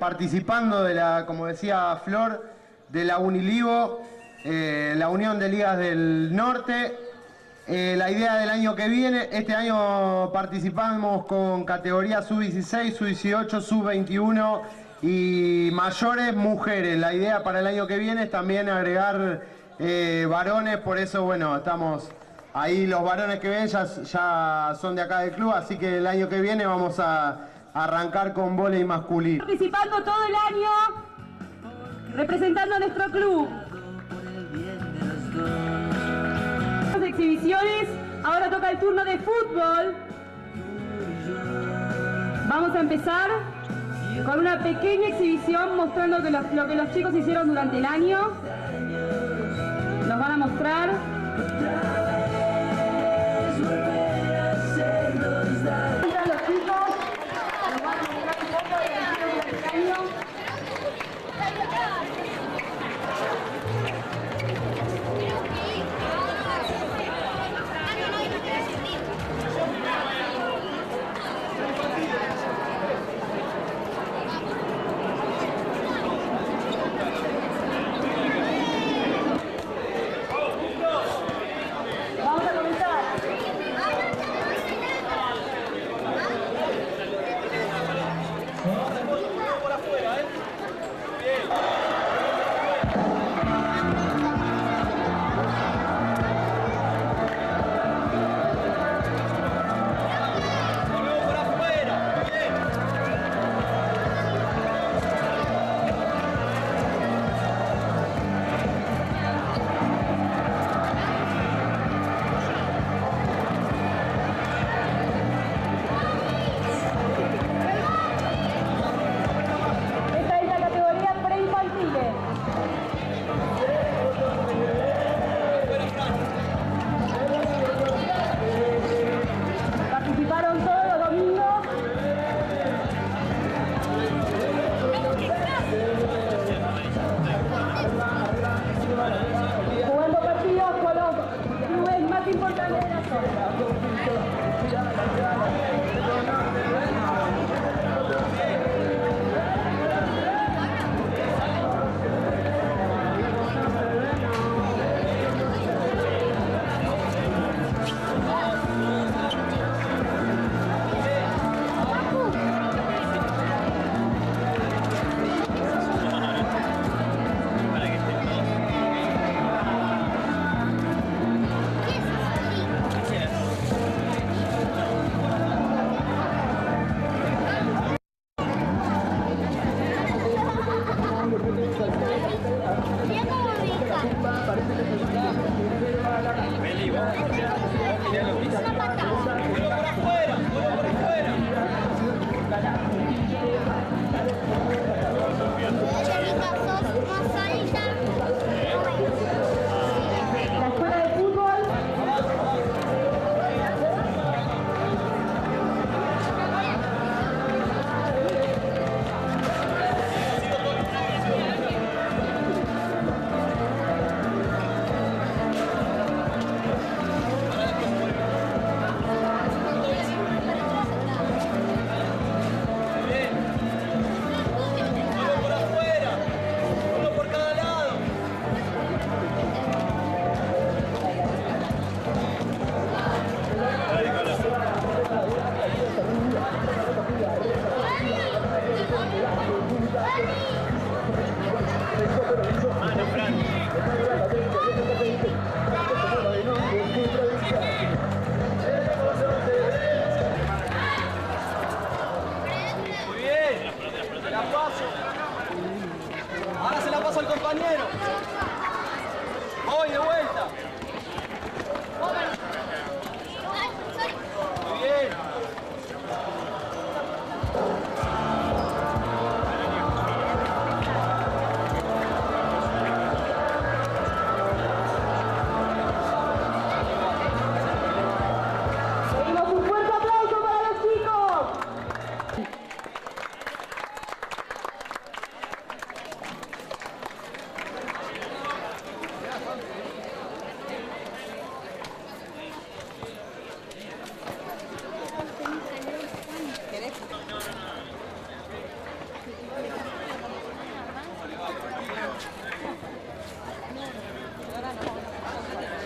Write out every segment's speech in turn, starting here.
participando de la, como decía Flor, de la Unilivo, la Unión de Ligas del Norte. La idea del año que viene, este año participamos con categorías sub-16, sub-18, sub-21 y mayores mujeres. La idea para el año que viene es también agregar varones, por eso bueno, estamos ahí, los varones que ven ya son de acá del club, así que el año que viene vamos a arrancar con vóley masculino. Participando todo el año, representando a nuestro club. Exhibiciones, ahora toca el turno de fútbol. Vamos a empezar con una pequeña exhibición mostrando lo que los chicos hicieron durante el año. Nos van a mostrar. Los chicos nos van a mostrar un poco de lo que hicieron durante el año.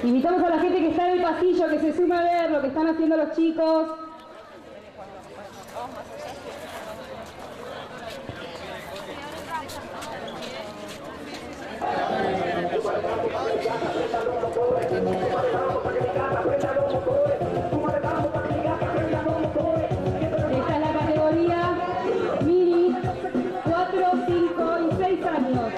Invitamos a la gente que está en el pasillo que se sume a ver lo que están haciendo los chicos. Esta es la categoría mini 4, 5 y 6 años.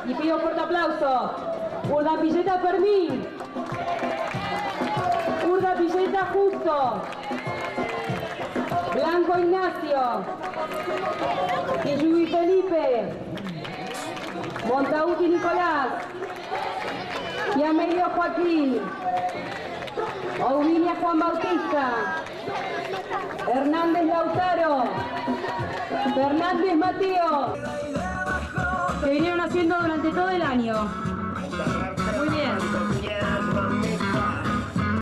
Y pido un fuerte aplauso. Urdapilleta Fermín, Urdapilleta Justo, Blanco Ignacio, Quillubi Felipe, Montauti Nicolás, y Amelio Joaquín, Audinia Juan Bautista, Hernández Lautaro, Fernández Mateo, que vinieron haciendo durante todo el año. Muy bien.